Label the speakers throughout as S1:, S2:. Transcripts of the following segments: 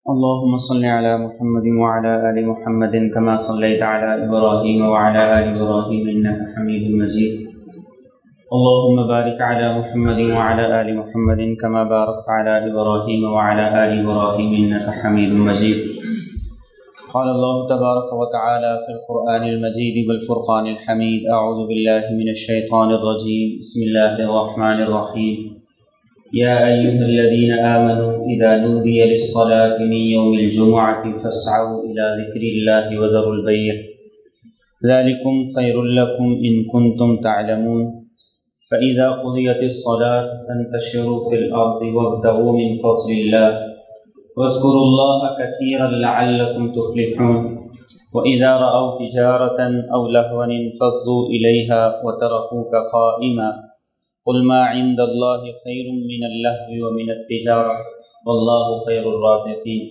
S1: اللهم صل على محمد وعلى آل محمد كما صليت على إبراهيم وعلى آل إبراهيم إنك حميد مجيد. اللهم بارك على محمد وعلى آل محمد كما باركت على إبراهيم وعلى آل إبراهيم إنك حميد مجيد. قال الله تبارك وتعالى في القرآن المجيد والفرقان الحميد: أعوذ بالله من الشيطان الرجيم. بسم الله الرحمن الرحيم. يا أيها الذين آمنوا إذا نودي للصلاة من يوم الجمعة فاسعوا إلى ذكر الله وذروا البيع ذلكم خير لكم إن كنتم تعلمون. فإذا قضيت الصلاة فانتشروا في الأرض وابتغوا من فضل الله واذكروا الله كثيرا لعلكم تفلحون. وإذا رأوا تجارة أو لهوا انفضوا إليها وتركوك قائما قل ما عند الله خير من اللهو ومن التجارة والله خير الرازقين.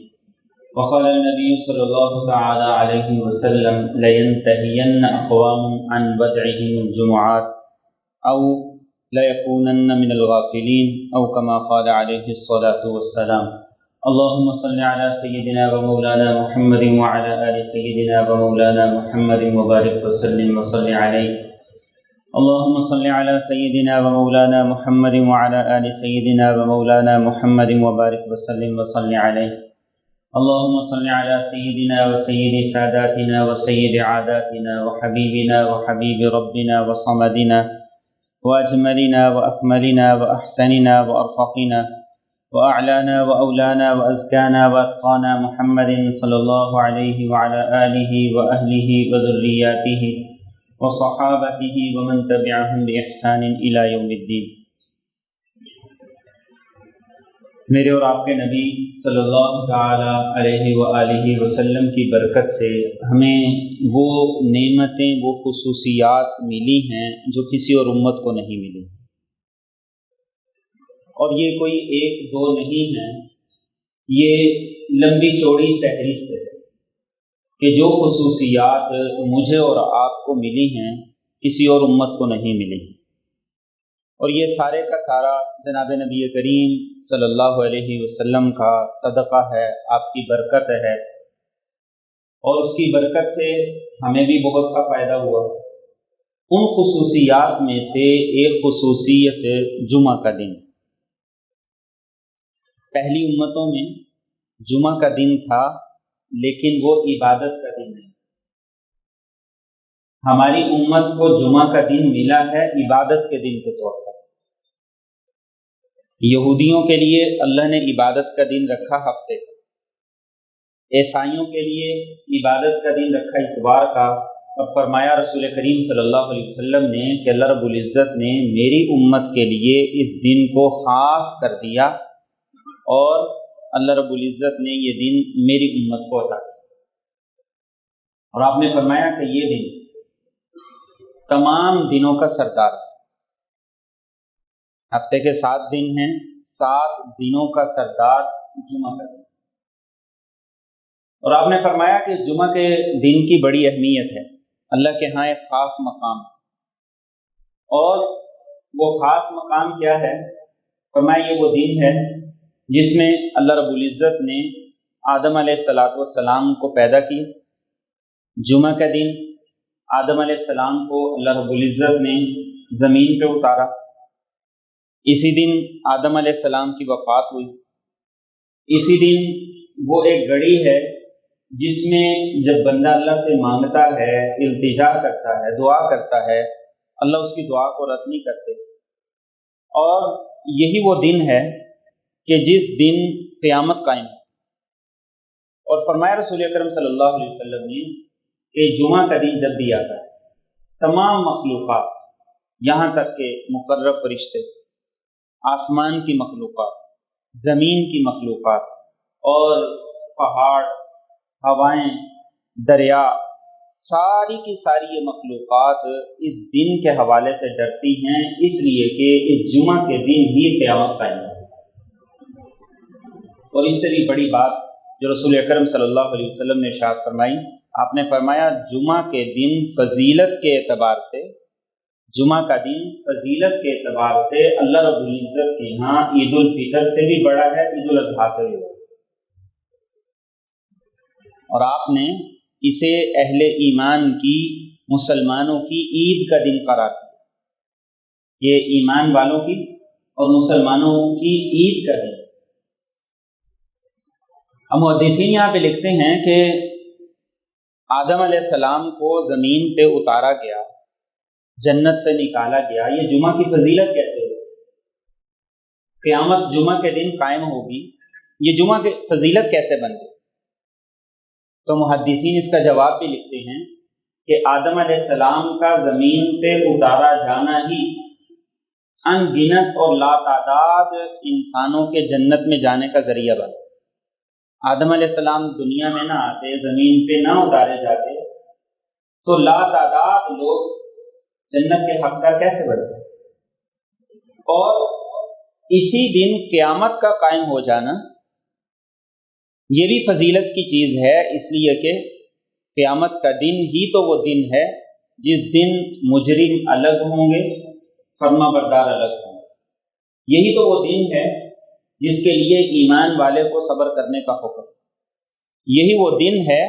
S1: وقال النبي صلى الله تعالى عليه وسلم: لينتهين أقوام عن بدعهم الجمعات أو ليكونن من الغافلين أو كما قال عليه الصلاة والسلام. اللهم صل على سيدنا ومولانا محمد وعلى آل سيدنا ومولانا محمد وبارك وسلم وصل عليه. اللهم صل على سيدنا ومولانا محمد وعلى آل سيدنا ومولانا محمد وبارك وسلم وصل عليه. اللهم صل على سيدنا وسيد ساداتنا وسيد عاداتنا وحبيبنا وحبيب ربنا وصمدنا وأجملنا وأكملنا وأحسننا وأرفقنا وأعلانا وأولانا وأزكانا وأتقانا محمد صلى الله عليه وعلى آله وأهله وذرياته وصحابته ومن تبعهم بإحسان إلى يوم الدين. میرے اور آپ کے نبی صلی اللہ تعالی علیہ وآلہ وسلم کی برکت سے ہمیں وہ نعمتیں، وہ خصوصیات ملی ہیں جو کسی اور امت کو نہیں ملی، اور یہ کوئی ایک دو نہیں ہے، یہ لمبی چوڑی فہرست ہے کہ جو خصوصیات مجھے اور آپ کو ملی ہیں کسی اور امت کو نہیں ملی، اور یہ سارے کا سارا جناب نبی کریم صلی اللہ علیہ وسلم کا صدقہ ہے، آپ کی برکت ہے، اور اس کی برکت سے ہمیں بھی بہت سا فائدہ ہوا۔ ان خصوصیات میں سے ایک خصوصیت جمعہ کا دن۔ پہلی امتوں میں جمعہ کا دن تھا، لیکن وہ عبادت کا دن نہیں۔ ہماری امت کو جمعہ کا دن ملا ہے عبادت کے دن کے طور پر۔ یہودیوں کے لیے اللہ نے عبادت کا دن رکھا ہفتے کا، عیسائیوں کے لیے عبادت کا دن رکھا اتوار کا، اور فرمایا رسول کریم صلی اللہ علیہ وسلم نے کہ اللہ رب العزت نے میری امت کے لیے اس دن کو خاص کر دیا، اور اللہ رب العزت نے یہ دن میری امت کو عطا کیا۔ اور آپ نے فرمایا کہ یہ دن تمام دنوں کا سردار ہے۔ ہفتے کے 7 دن ہیں، 7 دنوں کا سردار جمعہ کا دن۔ اور آپ نے فرمایا کہ جمعہ کے دن کی بڑی اہمیت ہے، اللہ کے ہاں ایک خاص مقام ہے، اور وہ خاص مقام کیا ہے؟ فرمایا یہ وہ دن ہے جس میں اللہ رب العزت نے آدم علیہ السلام کو پیدا کیا۔ جمعہ کا دن آدم علیہ السلام کو اللہ رب العزت نے زمین پہ اتارا۔ اسی دن آدم علیہ السلام کی وفات ہوئی۔ اسی دن وہ ایک گھڑی ہے جس میں جب بندہ اللہ سے مانگتا ہے، التجا کرتا ہے، دعا کرتا ہے، اللہ اس کی دعا کو رد نہیں کرتے۔ اور یہی وہ دن ہے کہ جس دن قیامت قائم ہے۔ اور فرمایا رسول اکرم صلی اللہ علیہ وسلم نے کہ جمعہ کا دن جب بھی آتا ہے، تمام مخلوقات، یہاں تک کہ مقرب فرشتے، آسمان کی مخلوقات، زمین کی مخلوقات، اور پہاڑ، ہوائیں، دریا، ساری کی ساری یہ مخلوقات اس دن کے حوالے سے ڈرتی ہیں، اس لیے کہ اس جمعہ کے دن ہی قیامت قائم ہے۔ اور اس سے بھی بڑی بات جو رسول اکرم صلی اللہ علیہ وسلم نے ارشاد فرمائی، آپ نے فرمایا جمعہ کے دن فضیلت کے اعتبار سے، جمعہ کا دن فضیلت کے اعتبار سے اللہ رب العزت کے ہاں عید الفطر سے بھی بڑا ہے، عید الاضحیٰ سے بھی بڑا ہے۔ اور آپ نے اسے اہل ایمان کی، مسلمانوں کی عید کا دن قرار دیا۔ یہ ایمان والوں کی اور مسلمانوں کی عید کا دن۔ ہم محدثین یہاں پہ لکھتے ہیں کہ آدم علیہ السلام کو زمین پہ اتارا گیا، جنت سے نکالا گیا، یہ جمعہ کی فضیلت کیسے ہوئی؟ قیامت جمعہ کے دن قائم ہوگی، یہ جمعہ کی فضیلت کیسے بن گئی؟ تو محدثین اس کا جواب بھی لکھتے ہیں کہ آدم علیہ السلام کا زمین پہ اتارا جانا ہی ان گنت اور لا تعداد انسانوں کے جنت میں جانے کا ذریعہ بنا۔ آدم علیہ السلام دنیا میں نہ آتے، زمین پہ نہ اتارے جاتے، تو لا تعداد لوگ جنت کے حقدار کیسے بنتے؟ اور اسی دن قیامت کا قائم ہو جانا یہ بھی فضیلت کی چیز ہے، اس لیے کہ قیامت کا دن ہی تو وہ دن ہے جس دن مجرم الگ ہوں گے، فرما بردار الگ ہوں گے۔ یہی تو وہ دن ہے جس کے لیے ایمان والے کو صبر کرنے کا حکم۔ یہی وہ دن ہے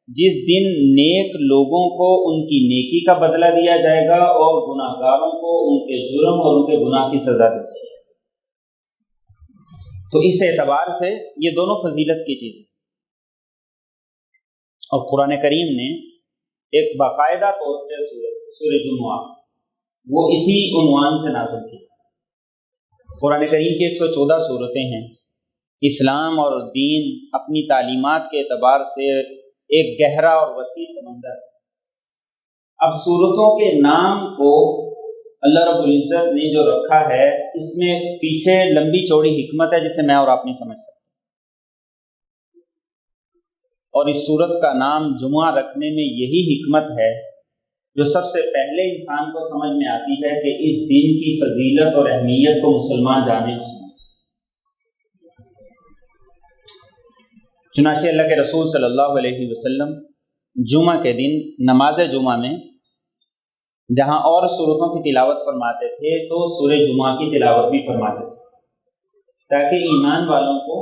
S1: جس دن نیک لوگوں کو ان کی نیکی کا بدلہ دیا جائے گا اور گناہ گاروں کو ان کے جرم اور ان کے گناہ کی سزا دی جائے گی۔ تو اس اعتبار سے یہ دونوں فضیلت کی چیز ہیں۔ اور قرآن کریم نے ایک باقاعدہ طور پہ سورہ جمعہ وہ اسی عنوان سے نازل کی۔ قرآن کریم کی 114 صورتیں ہیں۔ اسلام اور دین اپنی تعلیمات کے اعتبار سے ایک گہرا اور وسیع سمندر ہے۔ اب صورتوں کے نام کو اللہ رب العزت نے جو رکھا ہے، اس میں پیچھے لمبی چوڑی حکمت ہے جسے میں اور آپ نہیں سمجھ سکتے۔ اور اس صورت کا نام جمعہ رکھنے میں یہی حکمت ہے جو سب سے پہلے انسان کو سمجھ میں آتی ہے کہ اس دن کی فضیلت اور اہمیت کو مسلمان جانے اور سمجھے۔ چنانچہ اللہ کے رسول صلی اللہ علیہ وسلم جمعہ کے دن نماز جمعہ میں جہاں اور صورتوں کی تلاوت فرماتے تھے تو سورہ جمعہ کی تلاوت بھی فرماتے تھے، تاکہ ایمان والوں کو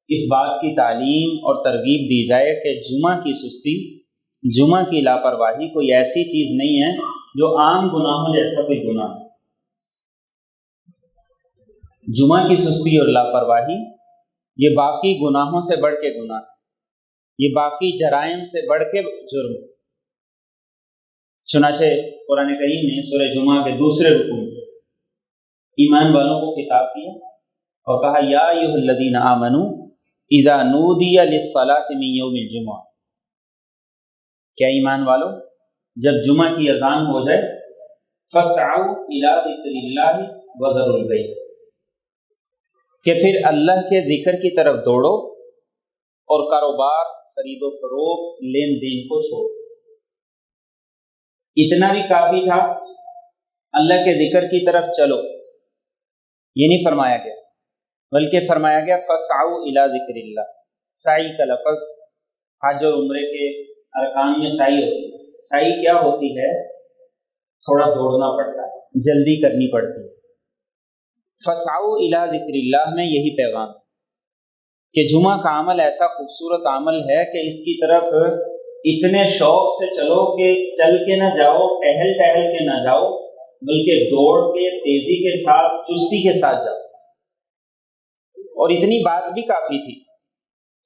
S1: اس بات کی تعلیم اور ترغیب دی جائے کہ جمعہ کی سستی، جمعہ کی لاپرواہی کوئی ایسی چیز نہیں ہے جو عام گناہوں جیسا کوئی گناہ ہے۔ جمعہ کی سستی اور لاپرواہی یہ باقی گناہوں سے بڑھ کے گناہ ہے، یہ باقی جرائم سے بڑھ کے جرم۔ چنانچہ قرآن کریم نے سورہ جمعہ کے دوسرے رکوع میں ایمان والوں کو خطاب کیا اور کہا یا ایھا الذین آمنوا اذا نودی للصلاۃ من یوم الجمعہ، کیا ایمان والو جب جمعہ کی اذان ہو جائے فاسعوا الی ذکر اللہ وذروا البیع، کہ پھر اللہ کے ذکر کی طرف دوڑو اور کاروبار، خرید و فروخت، لین دین کو چھوڑو۔ اتنا بھی کافی تھا، اللہ کے ذکر کی طرف چلو یہ نہیں فرمایا گیا، بلکہ فرمایا گیا فاسعوا الی ذکر اللہ۔ سعی کا لفظ حج اور عمرے کے ارکان میں سعی ہوتی ہے۔ سعی کیا ہوتی ہے؟ تھوڑا دوڑنا پڑتا ہے، جلدی کرنی پڑتی ہے۔ فاسعوا الی ذکر اللہ میں یہی پیغام ہے کہ جمعہ کا عمل ایسا خوبصورت عمل ہے کہ اس کی طرف اتنے شوق سے چلو کہ چل کے نہ جاؤ، ٹہل ٹہل کے نہ جاؤ، بلکہ دوڑ کے، تیزی کے ساتھ، چستی کے ساتھ جاؤ۔ اور اتنی بات بھی کافی تھی،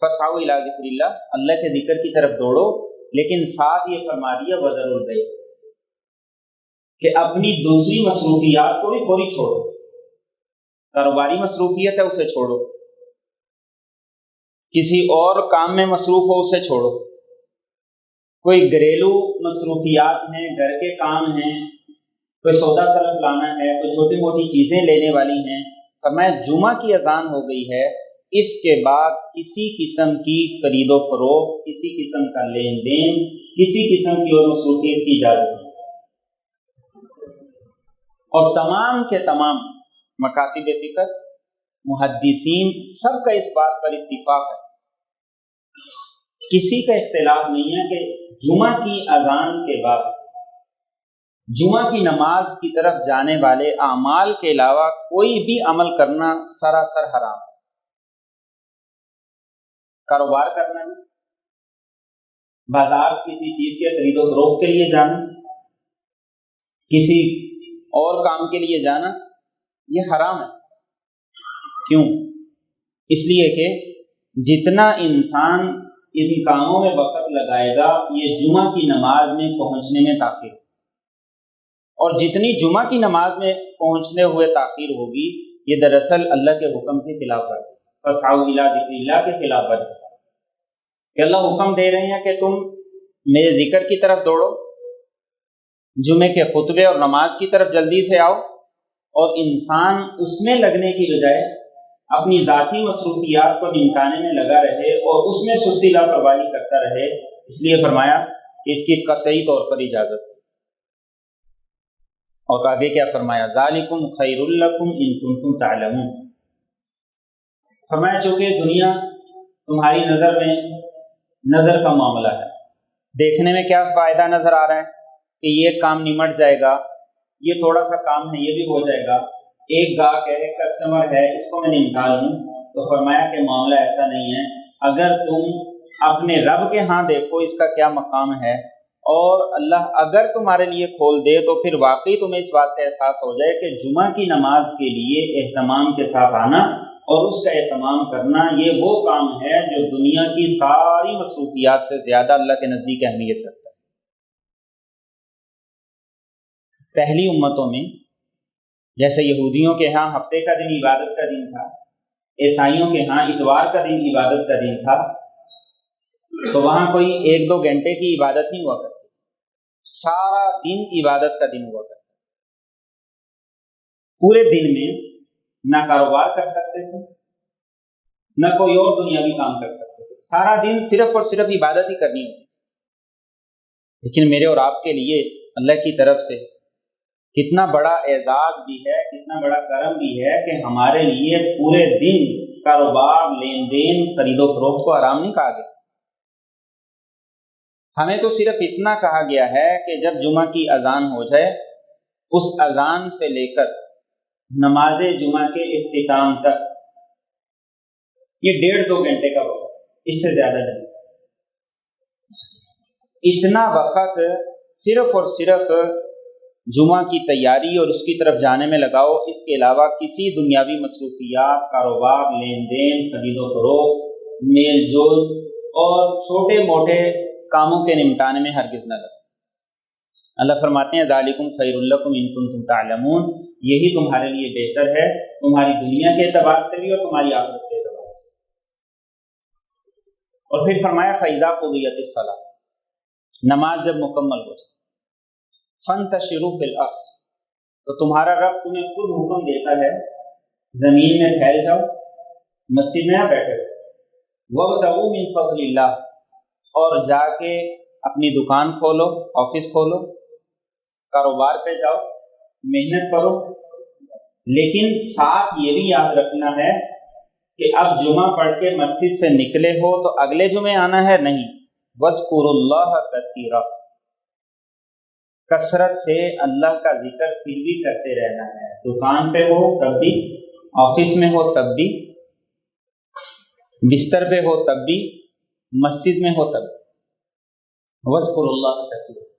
S1: فاسعوا الی ذکر اللہ، اللہ کے ذکر کی طرف دوڑو، لیکن ساتھ یہ فرما دیا وذروا البیع، کہ اپنی دوسری مصروفیات کو بھی تھوڑی چھوڑو۔ کاروباری مصروفیت ہے اسے چھوڑو، کسی اور کام میں مصروف ہو اسے چھوڑو، کوئی گھریلو مصروفیات ہیں، گھر کے کام ہیں، کوئی سودا سلف لانا ہے، کوئی چھوٹی موٹی چیزیں لینے والی ہیں، فرمایا جمعہ کی اذان ہو گئی ہے، اس کے بعد کسی قسم کی خرید و فروخت، کسی قسم کا لین دین، کسی قسم کی اور مصروفیت کی اجازت نہیں۔ اور تمام کے تمام مکاتب فقہ، محدثین، سب کا اس بات پر اتفاق ہے، کسی کا اختلاف نہیں ہے کہ جمعہ کی اذان کے بعد جمعہ کی نماز کی طرف جانے والے اعمال کے علاوہ کوئی بھی عمل کرنا سراسر حرام ہے۔ کاروبار کرنا بھی، بازار کسی چیز کے خرید و فروخت کے لیے جانا، کسی اور کام کے لیے جانا، یہ حرام ہے۔ کیوں؟ اس لیے کہ جتنا انسان ان کاموں میں وقت لگائے گا یہ جمعہ کی نماز میں پہنچنے میں تاخیر، اور جتنی جمعہ کی نماز میں پہنچنے ہوئے تاخیر ہوگی یہ دراصل اللہ کے حکم کے خلاف ورزی، فَاسْعَوْا إِلَىٰ ذِكْرِ اللَّهِ کے خلاف ورزی، کہ اللہ حکم دے رہے ہیں کہ تم میرے ذکر کی طرف دوڑو، جمعے کے خطبے اور نماز کی طرف جلدی سے آؤ، اور انسان اس میں لگنے کی بجائے اپنی ذاتی مصروفیات کو نمٹانے میں لگا رہے اور اس میں سستی لاپرواہی کرتا رہے۔ اس لیے فرمایا کہ اس کی قطعی طور پر اجازت ہے۔ اور آگے کیا فرمایا؟ ذالکم خیر لکم ان کنتم تعلمون، فرمایا چونکہ دنیا تمہاری نظر میں نظر کا معاملہ ہے، دیکھنے میں کیا فائدہ نظر آ رہا ہے کہ یہ کام نمٹ جائے گا، یہ تھوڑا سا کام ہے یہ بھی ہو جائے گا، ایک گاہک ہے، ایک کسٹمر ہے، اس کو میں نمٹا لوں، تو فرمایا کہ معاملہ ایسا نہیں ہے۔ اگر تم اپنے رب کے ہاں دیکھو اس کا کیا مقام ہے، اور اللہ اگر تمہارے لیے کھول دے تو پھر واقعی تمہیں اس بات کا احساس ہو جائے کہ جمعہ کی نماز کے لیے اہتمام کے ساتھ آنا اور اس کا اہتمام کرنا یہ وہ کام ہے جو دنیا کی ساری مصروفیات سے زیادہ اللہ کے نزدیک اہمیت رکھتا ہے۔ پہلی امتوں میں جیسے یہودیوں کے ہاں ہفتے کا دن عبادت کا دن تھا، عیسائیوں کے ہاں اتوار کا دن عبادت کا دن تھا، تو وہاں کوئی 1-2 گھنٹے کی عبادت نہیں ہوا کرتی، سارا دن عبادت کا دن ہوا کرتا۔ پورے دن میں نہ کاروبار کر سکتے تھے نہ کوئی اور دنیاوی کام کر سکتے تھے، سارا دن صرف اور صرف عبادت ہی کرنی ہوتی۔ لیکن میرے اور آپ کے لیے اللہ کی طرف سے کتنا بڑا اعزاز بھی ہے، کتنا بڑا کرم بھی ہے کہ ہمارے لیے پورے دن کاروبار، لین دین، خرید و فروخت کو حرام نہیں کہا گیا۔ ہمیں تو صرف اتنا کہا گیا ہے کہ جب جمعہ کی اذان ہو جائے اس اذان سے لے کر نماز جمعہ کے اختتام تک یہ 1.5-2 گھنٹے کا وقت، اس سے زیادہ نہیں۔ اتنا وقت صرف اور صرف جمعہ کی تیاری اور اس کی طرف جانے میں لگاؤ، اس کے علاوہ کسی دنیاوی مصروفیات، کاروبار، لین دین، خرید و فروخت، میل جول اور چھوٹے موٹے کاموں کے نمٹانے میں ہرگز نہ لگے۔ اللہ فرماتے ہیں ذالکم خیر لکم ان کنتم تعلمون، یہی تمہارے لیے بہتر ہے، تمہاری دنیا کے اعتبار سے بھی اور تمہاری آخرت کے اعتبار سے۔ اور پھر فرمایا فَإِذَا قُضِيَتِ الصَّلَاةُ، نماز جب مکمل ہو جائے، فَانْتَشِرُوا فِي الْأَرْضِ، تو تمہارا رب تمہیں خود حکم دیتا ہے زمین میں پھیل جاؤ، مسجد میں نہ بیٹھے رہو، وَابْتَغُوا مِنْ فَضْلِ اللَّهِ، اور جا کے اپنی دکان کھولو، آفس کھولو، کاروبار پہ جاؤ، محنت کرو، لیکن ساتھ یہ بھی یاد رکھنا ہے کہ اب جمعہ پڑھ کے مسجد سے نکلے ہو تو اگلے جمعے آنا ہے نہیں، وَاذْكُرُوا اللَّهَ كَثِيرًا، کثرت سے اللہ کا ذکر پھر بھی کرتے رہنا ہے، دکان پہ ہو تب بھی، آفس میں ہو تب بھی، بستر پہ ہو تب بھی، مسجد میں ہو تب بھی، وَاذْكُرُوا اللَّهَ كَثِيرًا۔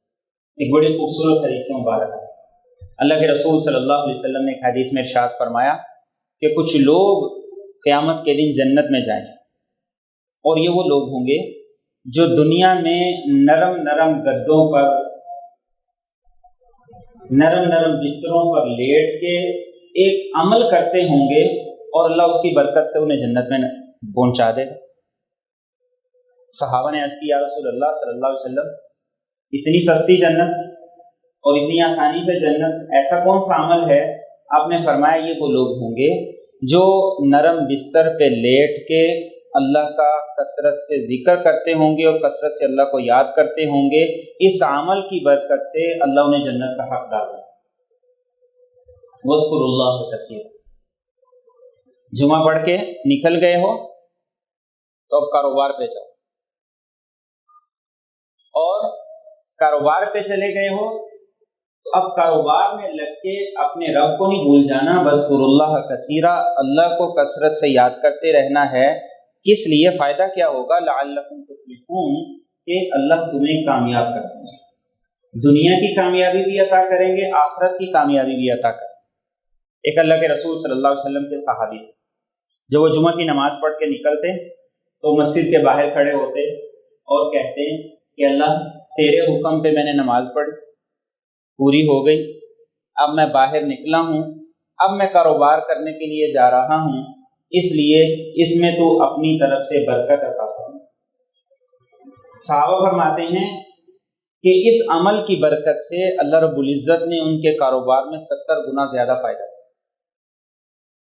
S1: ایک بڑی خوبصورت حدیث مبارک ہے، اللہ کے رسول صلی اللہ علیہ وسلم نے ایک حدیث میں ارشاد فرمایا کہ کچھ لوگ قیامت کے دن جنت میں جائیں گے، اور یہ وہ لوگ ہوں گے جو دنیا میں نرم نرم گدوں پر، نرم نرم بستروں پر لیٹ کے ایک عمل کرتے ہوں گے اور اللہ اس کی برکت سے انہیں جنت میں پہنچا دے گا۔ صحابہ نے عرض کی یا رسول اللہ صلی اللہ علیہ وسلم، اتنی سستی جنت اور اتنی آسانی سے جنت، ایسا کون سا عمل ہے؟ آپ نے فرمایا یہ وہ لوگ ہوں گے جو نرم بستر پہ لیٹ کے اللہ کا کثرت سے ذکر کرتے ہوں گے اور کثرت سے اللہ کو یاد کرتے ہوں گے، اس عمل کی برکت سے اللہ انہیں جنت کا حق ڈالے۔ وَاذْكُرُوا اللَّهَ كَثِيرًا، جمعہ پڑھ کے نکل گئے ہو تو اب کاروبار پہ جاؤ، اور کاروبار پہ چلے گئے ہو تو اب کاروبار میں لگ کے اپنے رب کو نہیں بھول جانا، وَاذْكُرُوا اللَّهَ كَثِيرًا، اللہ کو کثرت سے یاد کرتے رہنا ہے۔ کس لیے؟ فائدہ کیا ہوگا؟ لعلکم تفلحون، کہ اللہ تمہیں کامیاب کر دیں گے، دنیا کی کامیابی بھی عطا کریں گے، آخرت کی کامیابی بھی عطا کریں گے۔ ایک اللہ کے رسول صلی اللہ علیہ وسلم کے صحابی تھے، جب وہ جمعہ کی نماز پڑھ کے نکلتے تو مسجد کے باہر کھڑے ہوتے اور کہتے کہ اللہ تیرے حکم پہ میں نے نماز پڑھی، پوری ہو گئی، اب میں باہر نکلا ہوں، اب میں کاروبار کرنے کے لیے جا رہا ہوں، اس لیے اس میں تو اپنی طرف سے برکت عطا فرما۔ صحابہ فرماتے ہیں کہ اس عمل کی برکت سے اللہ رب العزت نے ان کے کاروبار میں 70 گنا زیادہ فائدہ دیا،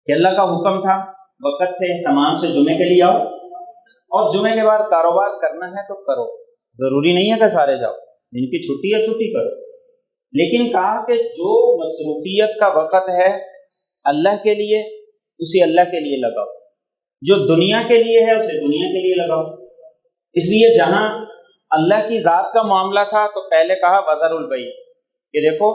S1: کہ اللہ کا حکم تھا وقت سے تمام سے جمعے کے لیے آؤ، اور جمعے کے بعد کاروبار کرنا ہے تو کرو، ضروری نہیں ہے کہ سارے جاؤ، جن کی چھٹی ہے چھٹی کرو، لیکن کہا کہ جو مصروفیت کا وقت ہے اللہ کے لیے اسے اللہ کے لیے لگاؤ، جو دنیا کے لیے ہے اسے دنیا کے لیے لگاؤ۔ اس لیے جہاں اللہ کی ذات کا معاملہ تھا تو پہلے کہا وذر البیع، کہ دیکھو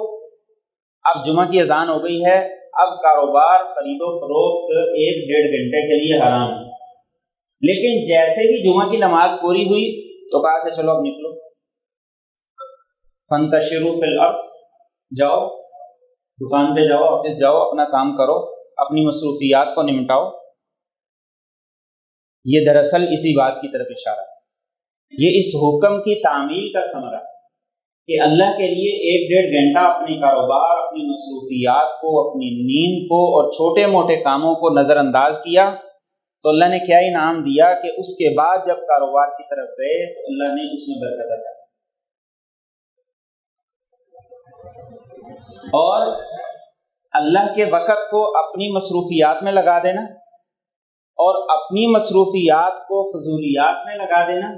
S1: اب جمعہ کی اذان ہو گئی ہے، اب کاروبار خرید و فروخت 1-1.5 گھنٹے کے لیے حرام ہے، لیکن جیسے ہی جمعہ کی نماز پوری ہوئی تو کہا کہ چلو اب نکلو، فانتشروا فی الارض، جاؤ دکان پہ جاؤ، آفس جاؤ، اپنا کام کرو، اپنی مصروفیات کو نمٹاؤ۔ یہ دراصل اسی بات کی طرف اشارہ ہے، یہ اس حکم کی تعمیل کا ثمرہ ہے کہ اللہ کے لیے 1-1.5 گھنٹہ اپنے کاروبار، اپنی مصروفیات کو، اپنی نیند کو اور چھوٹے موٹے کاموں کو نظر انداز کیا تو اللہ نے کیا انعام دیا کہ اس کے بعد جب کاروبار کی طرف گئے تو اللہ نے اس میں برکت عطا کی۔ اور اللہ کے وقت کو اپنی مصروفیات میں لگا دینا اور اپنی مصروفیات کو فضولیات میں لگا دینا،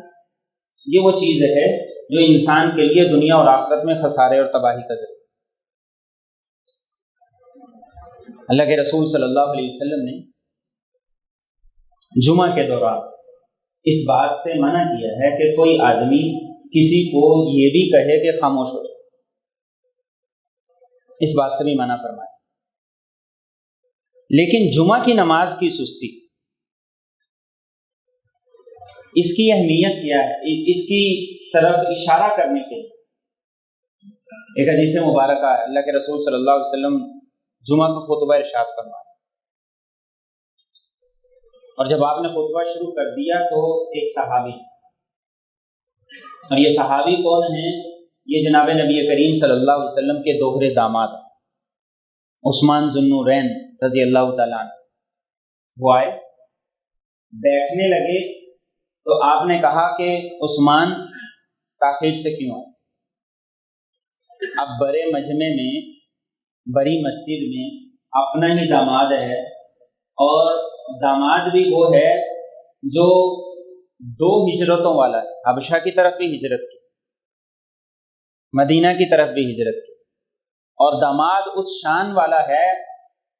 S1: یہ وہ چیز ہے جو انسان کے لیے دنیا اور آخرت میں خسارے اور تباہی کا ذریعہ۔ اللہ کے رسول صلی اللہ علیہ وسلم نے جمعہ کے دوران اس بات سے منع کیا ہے کہ کوئی آدمی کسی کو یہ بھی کہے کہ خاموش ہو جائے، اس بات سے بھی منع فرمایا۔ لیکن جمعہ کی نماز کی سستی، اس کی اہمیت کیا ہے، اس کی طرف اشارہ کرنے کے لیے ایک حدیث مبارکہ ہے، اللہ کے رسول صلی اللہ علیہ وسلم جمعہ کا خطبہ ارشاد فرمایا، اور جب آپ نے خطبہ شروع کر دیا تو ایک صحابی، اور یہ صحابی کون ہیں؟ یہ جناب نبی کریم صلی اللہ علیہ وسلم کے دوہرے داماد عثمان ذو النورین رضی اللہ تعالیٰ عنہ۔ وہ آئے، بیٹھنے لگے تو آپ نے کہا کہ عثمان تاخیر سے کیوں آئے؟ اب بڑے مجمع میں، بڑی مسجد میں اپنا ہی داماد ہے، اور داماد بھی وہ ہے جو 2 ہجرتوں والا ہے، حبشہ کی طرف بھی ہجرت کی، مدینہ کی طرف بھی ہجرت کی، اور داماد اس شان والا ہے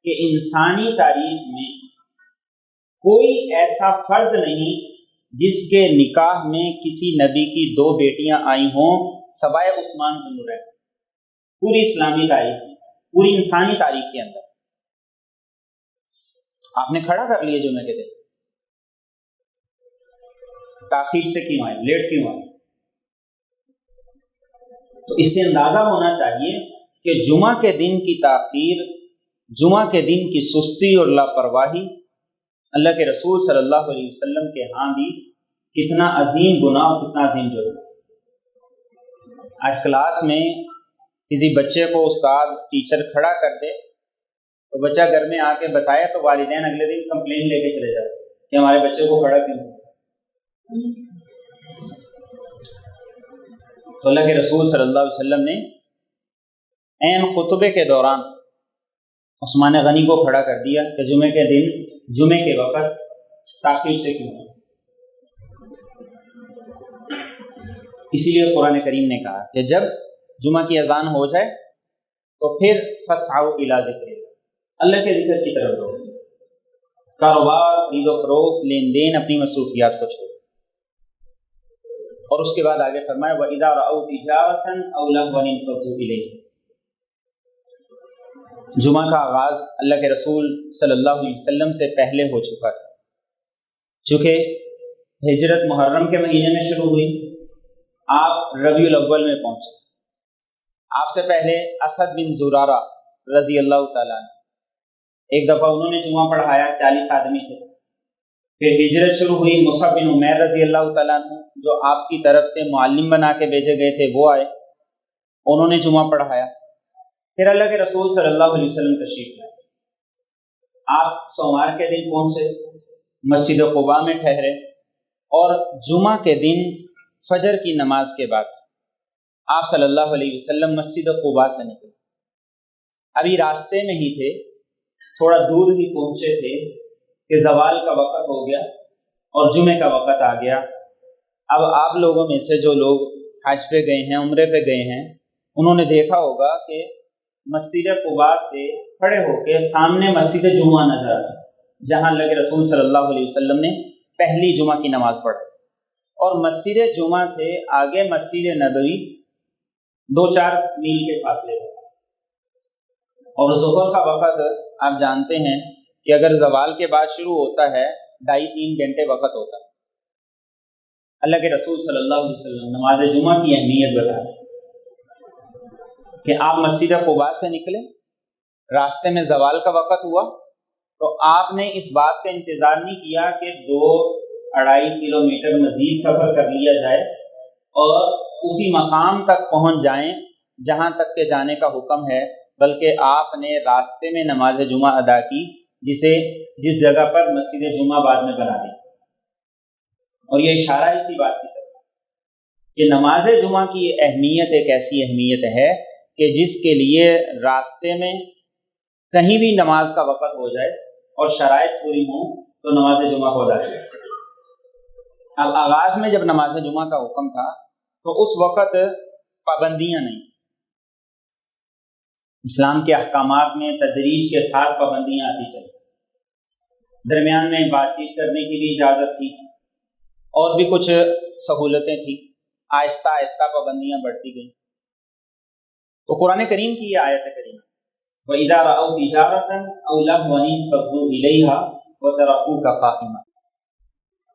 S1: کہ انسانی تاریخ میں کوئی ایسا فرد نہیں جس کے نکاح میں کسی نبی کی 2 بیٹیاں آئی ہوں سوائے عثمان ذو النورین، پوری اسلامی تاریخ میں، پوری انسانی تاریخ کے اندر۔ آپ نے کھڑا کر لیے جمعے کے دن، تاخیر سے کیوں آئے، لیٹ کیوں آئے؟ تو اس سے اندازہ ہونا چاہیے کہ جمعہ کے دن کی تاخیر، جمعہ کے دن کی سستی اور لاپرواہی اللہ کے رسول صلی اللہ علیہ وسلم کے ہاں بھی کتنا عظیم گناہ اور کتنا عظیم جرم۔ آج کلاس میں کسی بچے کو استاد ٹیچر کھڑا کر دے تو بچہ گھر میں آ کے بتائے تو والدین اگلے دن کمپلین لے کے چلے جاتے کہ ہمارے بچے کو کھڑا کیوں۔ تو اللہ کے رسول صلی اللہ علیہ وسلم نے عین خطبے کے دوران عثمان غنی کو کھڑا کر دیا کہ جمعے کے دن، جمعے کے وقت تاخیر سے کیوں۔ اسی لیے قرآن کریم نے کہا کہ جب جمعہ کی اذان ہو جائے تو پھر فسعوا الی ذکر اللہ کے ذکر کی طرف دو، کاروبار، خرید و فروخت، لین دین، اپنی مصروفیات کو چھوڑو۔ اور اس کے بعد آگے فرمایا وَإِذَا رَأَوْا تِجَارَةً أَوْ لَهْوًا انفَضُّوا إِلَيْهِ۔ جمعہ کا آغاز اللہ کے رسول صلی اللہ علیہ وسلم سے پہلے ہو چکا تھا، چونکہ ہجرت محرم کے مہینے میں شروع ہوئی آپ ربیع الاول میں پہنچے۔ آپ سے پہلے اسد بن زرارہ رضی اللہ تعالیٰ عنہ، ایک دفعہ انہوں نے جمعہ پڑھایا، 40 آدمی تھے۔ پھر ہجرت شروع ہوئی، مصعب بن عمیر رضی اللہ تعالیٰ عنہ جو آپ کی طرف سے معلم بنا کے بھیجے گئے تھے وہ آئے، انہوں نے جمعہ پڑھایا۔ پھر اللہ کے رسول صلی اللہ علیہ وسلم تشریف لائے۔ آپ سوموار کے دن پہنچے، مسجد قباء میں ٹھہرے، اور جمعہ کے دن فجر کی نماز کے بعد آپ صلی اللہ علیہ وسلم مسجد قباء سے نکلے۔ ابھی راستے میں ہی تھے، تھوڑا دور ہی پہنچے تھے کہ زوال کا وقت ہو گیا اور جمعے کا وقت آ گیا۔ اب آپ لوگوں میں سے جو لوگ حج پہ گئے ہیں، عمرے پہ گئے ہیں، انہوں نے دیکھا ہوگا کہ مسجد قباء سے کھڑے ہو کے سامنے مسجد جمعہ نظر آتی، جہاں اللہ کے رسول صلی اللہ علیہ وسلم نے پہلی جمعہ کی نماز پڑھی، اور مسجد جمعہ سے آگے مسجد نبوی 2-4 میل کے فاصلے پر۔ اور ظہر کا وقت آپ جانتے ہیں کہ اگر زوال کے بعد شروع ہوتا ہے 2.5-3 گھنٹے وقت ہوتا ہے۔ اللہ کے رسول صلی اللہ علیہ وسلم نماز جمعہ کی اہمیت بتائیں کہ آپ مسجد قباء سے نکلے، راستے میں زوال کا وقت ہوا تو آپ نے اس بات کا انتظار نہیں کیا کہ 2-2.5 کلومیٹر مزید سفر کر لیا جائے اور اسی مقام تک پہنچ جائیں جہاں تک کہ جانے کا حکم ہے، بلکہ آپ نے راستے میں نماز جمعہ ادا کی، جس جگہ پر مسجد جمعہ بعد میں بنا دی۔ اور یہ اشارہ اسی بات کی طرف کہ نماز جمعہ کی اہمیت ایک ایسی اہمیت ہے کہ جس کے لیے راستے میں کہیں بھی نماز کا وقت ہو جائے اور شرائط پوری ہوں تو نماز جمعہ کو ادا کیا جائے۔ اب آغاز میں جب نماز جمعہ کا حکم تھا تو اس وقت پابندیاں نہیں، اسلام کے احکامات میں تدریج کے ساتھ پابندیاں آتی چلی، درمیان میں بات چیت کرنے کی بھی اجازت تھی اور بھی کچھ سہولتیں تھیں، آہستہ آہستہ پابندیاں بڑھتی گئیں۔ تو قرآن کریم کی یہ آیت کریمہ وَإِذَا رَأَوْا تِجَارَةً أَوْ لَهْوًا انفَضُّوا إِلَيْهَا وَتَرَكُوكَ قَائِمًا۔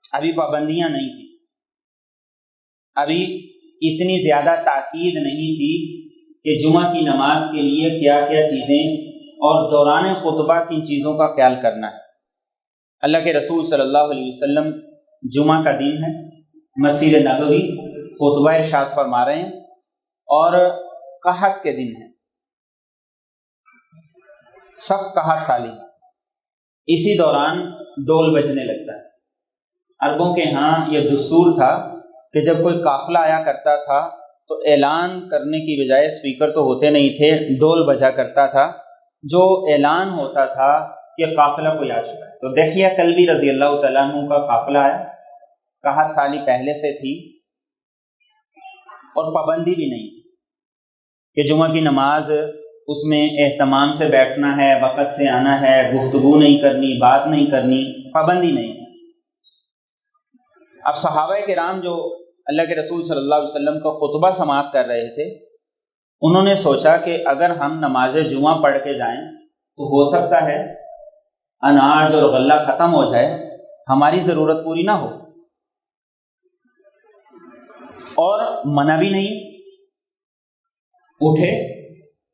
S1: ابھی پابندیاں نہیں تھیں، ابھی اتنی زیادہ تاکید نہیں تھی کہ جمعہ کی نماز کے لیے کیا کیا چیزیں اور دوران خطبہ کن چیزوں کا خیال کرنا ہے۔ اللہ کے رسول صلی اللہ علیہ وسلم جمعہ کا دن ہے، مسجد نبوی خطبہ ارشاد فرما رہے ہیں اور قحط کے دن ہے، سخت قحط سالی، اسی دوران ڈول بجنے لگتا ہے۔ عربوں کے ہاں یہ دستور تھا کہ جب کوئی قافلہ آیا کرتا تھا تو اعلان کرنے کی بجائے، اسپیکر تو ہوتے نہیں تھے، ڈول بجا کرتا تھا جو اعلان ہوتا تھا کہ قافلہ کوئی آ چکا ہے۔ تو دحیہ کلبی رضی اللہ تعالیٰ عنہ کا قافلہ آیا، قحط سالی پہلے سے تھی اور پابندی بھی نہیں کہ جمعہ کی نماز اس میں اہتمام سے بیٹھنا ہے، وقت سے آنا ہے، گفتگو نہیں کرنی، بات نہیں کرنی، پابندی نہیں۔ اب صحابہ کرام جو اللہ کے رسول صلی اللہ علیہ وسلم کا خطبہ سماعت کر رہے تھے، انہوں نے سوچا کہ اگر ہم نماز جمعہ پڑھ کے جائیں تو ہو سکتا ہے اناج اور غلہ ختم ہو جائے، ہماری ضرورت پوری نہ ہو، اور منع بھی نہیں، اٹھے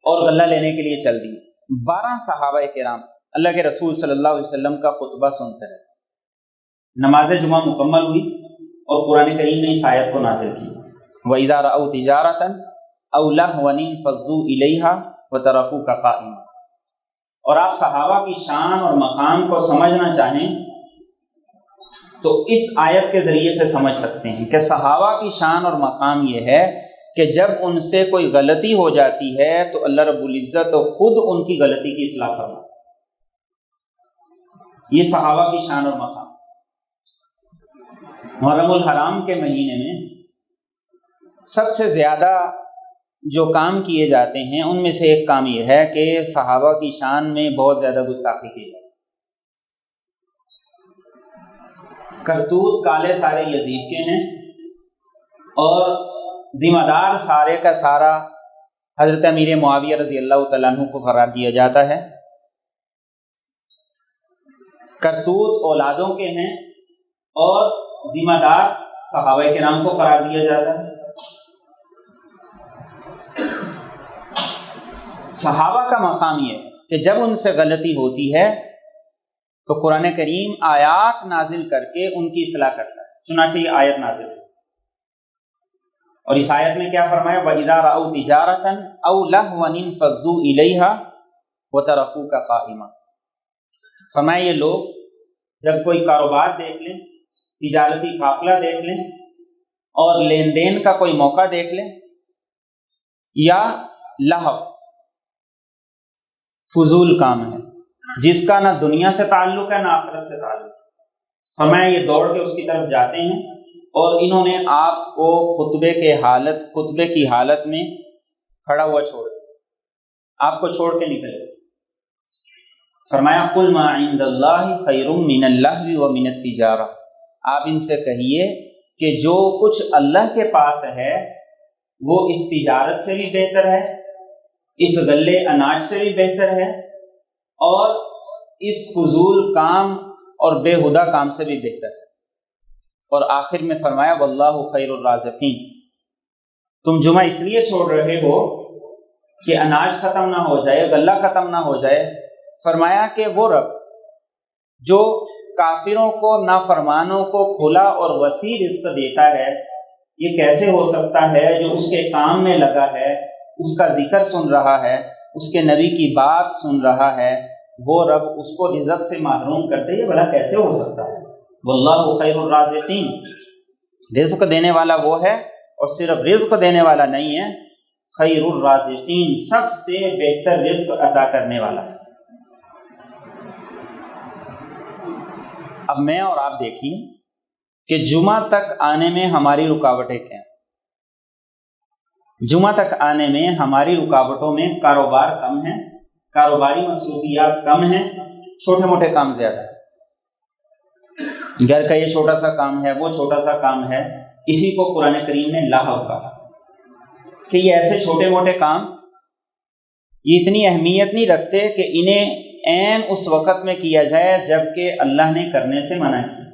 S1: اور غلہ لینے کے لیے چل دیے۔ 12 صحابہ کرام اللہ کے رسول صلی اللہ علیہ وسلم کا خطبہ سنتے رہے۔ نماز جمعہ مکمل ہوئی اور قرآن کریم نے اس آیت کو نازل کی، وَإِذَا رَأَوْا تِجَارَةً أَوْ لَهْوًا انفَضُّوا إِلَيْهَا وَتَرَكُوكَ قَائِمًا۔ اور آپ صحابہ کی شان اور مقام کو سمجھنا چاہیں تو اس آیت کے ذریعے سے سمجھ سکتے ہیں کہ صحابہ کی شان اور مقام یہ ہے کہ جب ان سے کوئی غلطی ہو جاتی ہے تو اللہ رب العزت خود ان کی غلطی کی اصلاح فرماتا ہے۔ یہ صحابہ کی شان اور مقام۔ محرم الحرام کے مہینے میں سب سے زیادہ جو کام کیے جاتے ہیں ان میں سے ایک کام یہ ہے کہ صحابہ کی شان میں بہت زیادہ گستاخی کی جاتی ہے۔ کرتوت کالے سارے یزید کے ہیں اور ذمہ دار سارے کا سارا حضرت امیر معاویہ رضی اللہ تعالیٰ عنہ کو قرار دیا جاتا ہے۔ کرتوت اولادوں کے ہیں اور ذمہ دار صحابہ کرام کو قرار دیا جاتا ہے۔ صحابہ کا مقام یہ ہے کہ جب ان سے غلطی ہوتی ہے تو قرآن کریم آیات نازل کر کے ان کی اصلاح کرتا ہے. چنانچہ یہ آیت نازل ہے اور اس آیت میں کیا فرمایا؟ وَإِذَا رَأَوْا تِجَارَةً أَوْ لَهْوًا انفَضُّوا إِلَيْهَا وَتَرَكُوكَ قَائِمًا. فرمایا یہ لوگ جب کوئی کاروبار دیکھ لیں، تجارتی قافلہ دیکھ لیں اور لین دین کا کوئی موقع دیکھ لیں، یا لہو فضول کام ہے جس کا نہ دنیا سے تعلق ہے نہ آخرت سے تعلق ہے، فرمایا یہ دوڑ کے اس کی طرف جاتے ہیں اور انہوں نے آپ کو خطبے کی حالت میں کھڑا ہوا چھوڑ دیا، آپ کو چھوڑ کے نکلے. فرمایا قل ما عند اللہ خیر من اللہو ومن التجارہ. آپ ان سے کہیے کہ جو کچھ اللہ کے پاس ہے وہ اس تجارت سے بھی بہتر ہے، اس غلے اناج سے بھی بہتر ہے، اور اس فضول کام اور بےہودہ کام سے بھی بہتر ہے. اور آخر میں فرمایا واللہ خیر الرازقین. تم جمعہ اس لیے چھوڑ رہے ہو کہ اناج ختم نہ ہو جائے، غلہ ختم نہ ہو جائے. فرمایا کہ وہ رب جو کافروں کو، نافرمانوں کو کھلا اور وسیع رزق دیتا ہے، یہ کیسے ہو سکتا ہے جو اس کے کام میں لگا ہے، اس کا ذکر سن رہا ہے، اس کے نبی کی بات سن رہا ہے، وہ رب اس کو رزق سے محروم کر دے؟ یہ بھلا کیسے ہو سکتا ہے؟ واللہ خیر الرازقین. رزق دینے والا وہ ہے، اور صرف رزق دینے والا نہیں ہے، خیر الرازقین، سب سے بہتر رزق عطا کرنے والا ہے. اب میں اور آپ دیکھیے کہ جمعہ تک آنے میں ہماری رکاوٹیں کیا ہیں. جمعہ تک آنے میں ہماری رکاوٹوں میں کاروبار کم ہے، کاروباری مصروفیات کم ہیں، چھوٹے موٹے کام زیادہ ہیں. گھر کا یہ چھوٹا سا کام ہے، وہ چھوٹا سا کام ہے. اسی کو قرآن کریم نے لہو کہا کہ یہ ایسے چھوٹے موٹے کام یہ اتنی اہمیت نہیں رکھتے کہ انہیں عین اس وقت میں کیا جائے جبکہ اللہ نے کرنے سے منع کیا.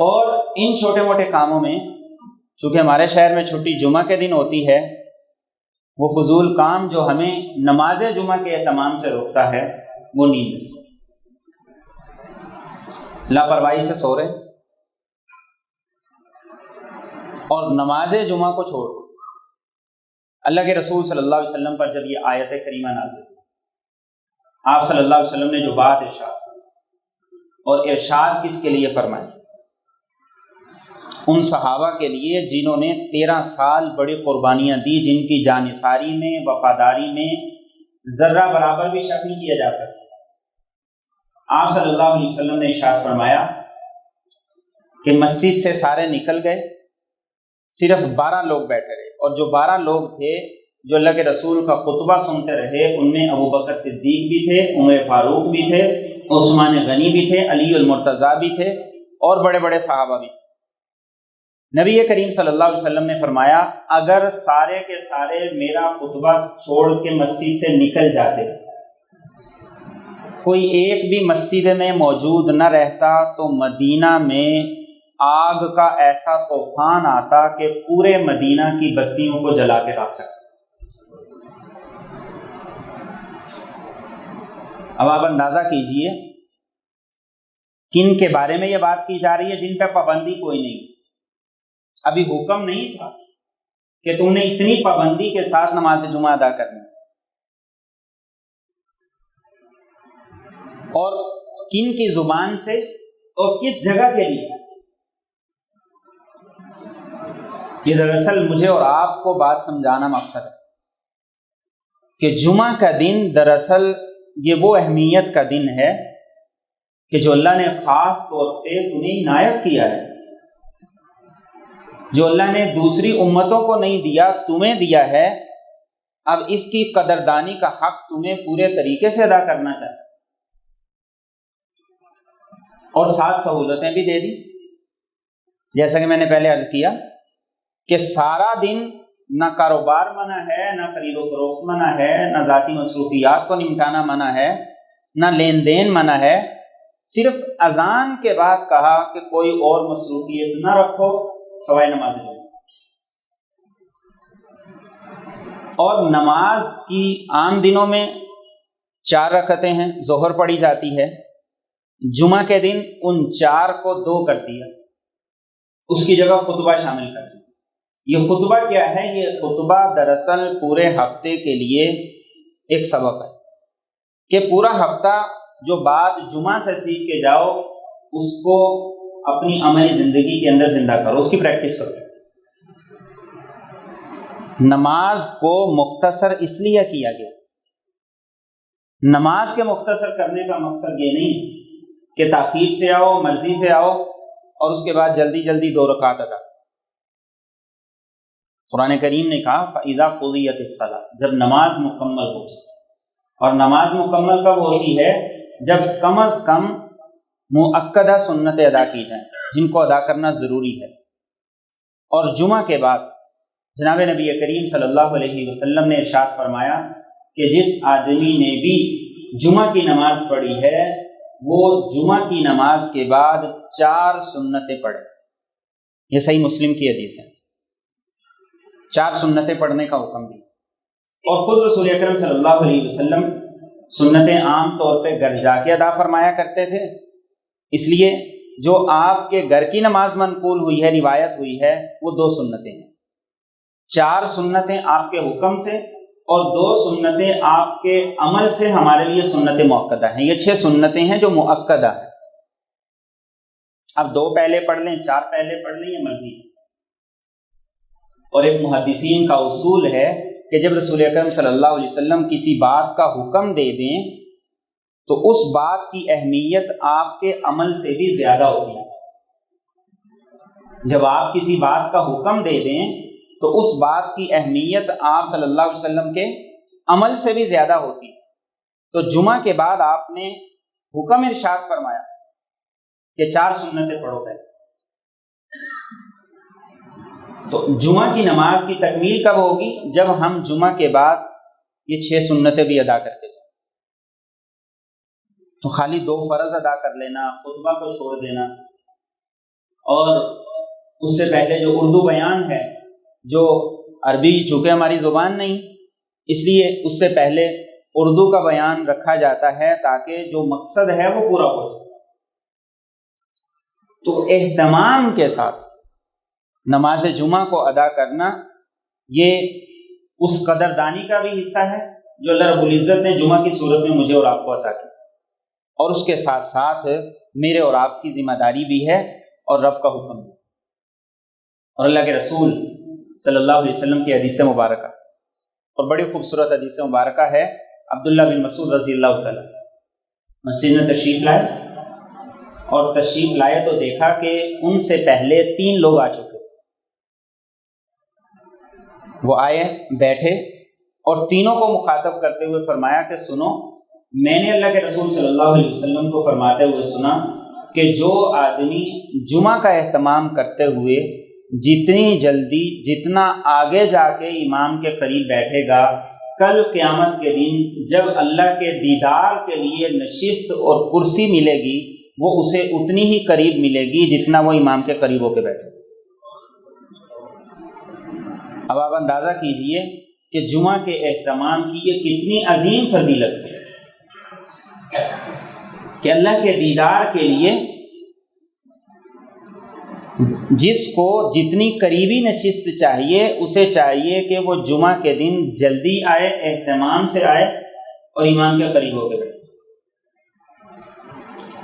S1: اور ان چھوٹے موٹے کاموں میں چونکہ ہمارے شہر میں چھٹی جمعہ کے دن ہوتی ہے، وہ فضول کام جو ہمیں نماز جمعہ کے اہتمام سے روکتا ہے وہ نیند. لاپرواہی سے سو رہے اور نماز جمعہ کو چھوڑ. اللہ کے رسول صلی اللہ علیہ وسلم پر جب یہ آیت کریمہ نازل ہوئی، آپ صلی اللہ علیہ وسلم نے جو بات ارشاد کی، اور ارشاد کس کے لیے فرمائی؟ ان صحابہ کے لیے جنہوں نے 13 سال بڑی قربانیاں دی، جن کی جانثاری میں، وفاداری میں ذرہ برابر بھی شک نہیں کیا جا سکتا. آپ صلی اللہ علیہ وسلم نے ارشاد فرمایا کہ مسجد سے سارے نکل گئے، صرف 12 لوگ بیٹھے رہے، اور جو 12 لوگ تھے جو اللہ کے رسول کا خطبہ سنتے رہے، ان میں ابو بکر صدیق بھی تھے، عمر فاروق بھی تھے، عثمان غنی بھی تھے، علی المرتضیٰ بھی تھے، اور بڑے بڑے صحابہ بھی تھے. نبی کریم صلی اللہ علیہ وسلم نے فرمایا اگر سارے کے سارے میرا خطبہ چھوڑ کے مسجد سے نکل جاتے، کوئی ایک بھی مسجد میں موجود نہ رہتا، تو مدینہ میں آگ کا ایسا طوفان آتا کہ پورے مدینہ کی بستیوں کو جلا کے راکھ کرتا. اب آپ اندازہ کیجئے کن کے بارے میں یہ بات کی جا رہی ہے جن پہ پابندی کوئی نہیں. ابھی حکم نہیں تھا کہ تم نے اتنی پابندی کے ساتھ نماز جمعہ ادا کرنی، اور کن کی زبان سے اور کس جگہ کے لیے. یہ دراصل مجھے اور آپ کو بات سمجھانا مقصد ہے کہ جمعہ کا دن دراصل یہ وہ اہمیت کا دن ہے کہ جو اللہ نے خاص طور پہ تمہیں عنایت کیا ہے، جو اللہ نے دوسری امتوں کو نہیں دیا تمہیں دیا ہے. اب اس کی قدردانی کا حق تمہیں پورے طریقے سے ادا کرنا چاہیے، اور ساتھ سہولتیں بھی دے دی. جیسا کہ میں نے پہلے عرض کیا کہ سارا دن نہ کاروبار منع ہے، نہ خرید و فروخت منع ہے، نہ ذاتی مصروفیات کو نمٹانا منع ہے، نہ لین دین منع ہے. صرف اذان کے بعد کہا کہ کوئی اور مصروفیت نہ رکھو سوائے نماز جمعہ. اور نماز کی عام دنوں میں 4 رکعتیں ہیں، ظہر پڑھی جاتی ہے، جمعہ کے دن ان 4 کو 2 کر دیا، اس کی جگہ خطبہ شامل کر دیا۔ یہ خطبہ کیا ہے؟ یہ خطبہ دراصل پورے ہفتے کے لیے ایک سبق ہے کہ پورا ہفتہ جو بات جمعہ سے سیکھ کے جاؤ اس کو اپنی عملی زندگی کے اندر زندہ کرو، اس کی پریکٹس کرو۔ نماز کو مختصر اس لیے کیا گیا، نماز کے مختصر کرنے کا مقصد یہ نہیں کہ تاخیر سے آؤ، مرضی سے آؤ اور اس کے بعد جلدی جلدی 2 رکعت ادا۔ قرآن کریم نے کہا فَإِذَا قُضِيَتِ الصَّلَاةُ، جب نماز مکمل ہو جائے۔ اور نماز مکمل کب ہوتی ہے؟ جب کم از کم مؤکدہ سنتیں ادا کی جائیں جن کو ادا کرنا ضروری ہے۔ اور جمعہ کے بعد جناب نبی کریم صلی اللہ علیہ وسلم نے ارشاد فرمایا کہ جس آدمی نے بھی جمعہ کی نماز پڑھی ہے وہ جمعہ کی نماز کے بعد 4 سنتیں پڑھے۔ یہ صحیح مسلم کی حدیث ہے، 4 سنتیں پڑھنے کا حکم دیا۔ اور خود رسول اکرم صلی اللہ علیہ وسلم سنتیں عام طور پہ گھر جا کے ادا فرمایا کرتے تھے، اس لیے جو آپ کے گھر کی نماز منقول ہوئی ہے، روایت ہوئی ہے، وہ 2 سنتیں ہیں۔ 4 سنتیں آپ کے حکم سے اور 2 سنتیں آپ کے عمل سے ہمارے لیے سنت مؤکدہ ہیں۔ یہ 6 سنتیں ہیں جو مؤکدہ ہیں۔ اب 2 پہلے پڑھ لیں، 4 پہلے پڑھ لیں، یہ مرضی ہے۔ اور ایک محدثین کا اصول ہے کہ جب رسول اکرم صلی اللہ علیہ وسلم کسی بات کا حکم دے دیں تو اس بات کی اہمیت آپ کے عمل سے بھی زیادہ ہوتی ہے۔ جب آپ کسی بات کا حکم دے دیں تو اس بات کی اہمیت آپ صلی اللہ علیہ وسلم کے عمل سے بھی زیادہ ہوتی ہے۔ تو جمعہ کے بعد آپ نے حکم ارشاد فرمایا کہ 4 سنتیں پڑھو پہلے۔ تو جمعہ کی نماز کی تکمیل کب ہوگی؟ جب ہم جمعہ کے بعد یہ 6 سنتیں بھی ادا کرتے جائیں۔ تو خالی 2 فرض ادا کر لینا، خطبہ کو چھوڑ دینا، اور اس سے پہلے جو اردو بیان ہے، جو عربی چونکہ ہماری زبان نہیں، اس لیے اس سے پہلے اردو کا بیان رکھا جاتا ہے تاکہ جو مقصد ہے وہ پورا ہو جائے۔ تو اہتمام کے ساتھ نماز جمعہ کو ادا کرنا یہ اس قدردانی کا بھی حصہ ہے جو اللہ رب العزت نے جمعہ کی صورت میں مجھے اور آپ کو عطا کی، اور اس کے ساتھ ساتھ میرے اور آپ کی ذمہ داری بھی ہے اور رب کا حکم بھی۔ اور اللہ کے رسول صلی اللہ علیہ وسلم کی حدیث مبارکہ، اور بڑی خوبصورت حدیث مبارکہ ہے، عبداللہ بن مسعود رضی اللہ تعالیٰ مسجد میں تشریف لائے، اور تشریف لائے تو دیکھا کہ ان سے پہلے 3 لوگ آ چکے۔ وہ آئے، بیٹھے، اور تینوں کو مخاطب کرتے ہوئے فرمایا کہ سنو، میں نے اللہ کے رسول صلی اللہ علیہ وسلم کو فرماتے ہوئے سنا کہ جو آدمی جمعہ کا اہتمام کرتے ہوئے جتنی جلدی، جتنا آگے جا کے امام کے قریب بیٹھے گا، کل قیامت کے دن جب اللہ کے دیدار کے لیے نشست اور کرسی ملے گی وہ اسے اتنی ہی قریب ملے گی جتنا وہ امام کے قریب ہو کے بیٹھے۔ اب آپ اندازہ کیجئے کہ جمعہ کے اہتمام کی یہ کتنی عظیم فضیلت ہے کہ اللہ کے دیدار کے لیے جس کو جتنی قریبی نشست چاہیے اسے چاہیے کہ وہ جمعہ کے دن جلدی آئے، اہتمام سے آئے اور امام کے قریب ہو کے بیٹھے۔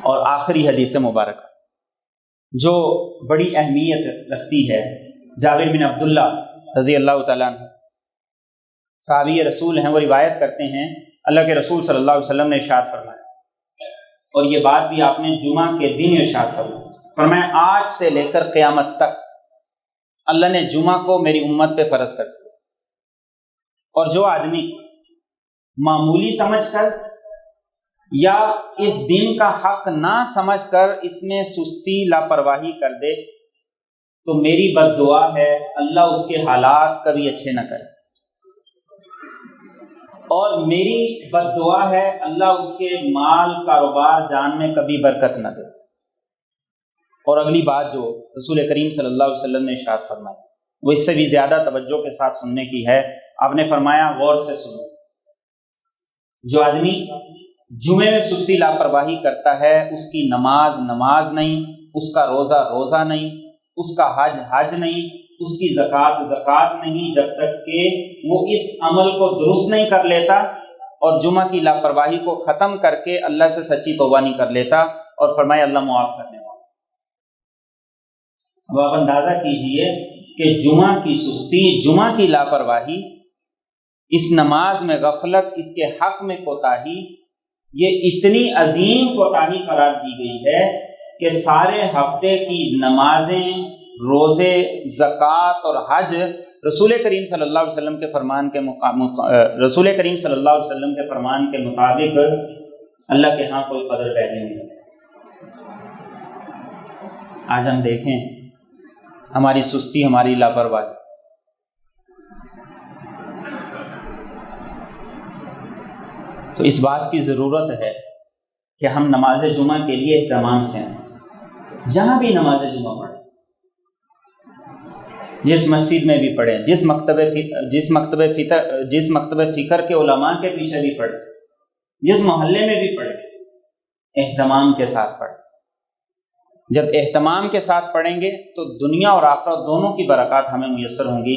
S1: اور آخری حدیث مبارکہ جو بڑی اہمیت رکھتی ہے، جابر بن عبداللہ رضی اللہ تعالیٰ عنہ صحابی رسول ہیں، وہ روایت کرتے ہیں اللہ کے رسول صلی اللہ علیہ وسلم نے ارشاد فرمایا، اور یہ بات بھی آپ نے جمعہ کے دن ارشاد فرمایا، آج سے لے کر قیامت تک اللہ نے جمعہ کو میری امت پہ فرض کر دیا، اور جو آدمی معمولی سمجھ کر یا اس دن کا حق نہ سمجھ کر اس میں سستی، لاپرواہی کر دے تو میری بد دعا ہے اللہ اس کے حالات کبھی اچھے نہ کرے، اور میری بد دعا ہے اللہ اس کے مال، کاروبار، جان میں کبھی برکت نہ دے۔ اور اگلی بات جو رسول کریم صلی اللہ علیہ وسلم نے ارشاد فرمائی، وہ اس سے بھی زیادہ توجہ کے ساتھ سننے کی ہے۔ آپ نے فرمایا غور سے سنو، جو آدمی جمعے میں سستی لاپرواہی کرتا ہے اس کی نماز نماز نہیں، اس کا روزہ روزہ نہیں، اس کا حج حج نہیں، اس کی زکوٰۃ زکوٰۃ نہیں، جب تک کہ وہ اس عمل کو درست نہیں کر لیتا اور جمعہ کی لاپرواہی کو ختم کر کے اللہ سے سچی توبہ نہیں کر لیتا، اور فرمایا اللہ معاف کرنے والا۔ اب آپ اندازہ کیجئے کہ جمعہ کی سستی، جمعہ کی لاپرواہی، اس نماز میں غفلت، اس کے حق میں کوتاہی، یہ اتنی عظیم کوتاہی قرار دی گئی ہے کہ سارے ہفتے کی نمازیں، روزے، زکوٰۃ اور حج رسول کریم صلی اللہ علیہ وسلم کے فرمان کے رسول کریم صلی اللہ علیہ وسلم کے فرمان کے مطابق اللہ کے ہاں کوئی قدر پہلے نہیں ہے۔ آج ہم دیکھیں ہماری سستی، ہماری لاپرواہی، تو اس بات کی ضرورت ہے کہ ہم نماز جمعہ کے لیے اہتمام سے آئیں، جہاں بھی نماز جمعہ پڑھیں، جس مسجد میں بھی پڑھیں، جس مکتبہ فکر کے علماء کے پیچھے بھی پڑھیں، جس محلے میں بھی پڑھیں، اہتمام کے ساتھ پڑھیں۔ جب اہتمام کے ساتھ پڑھیں گے تو دنیا اور آخرت دونوں کی برکات ہمیں میسر ہوں گی۔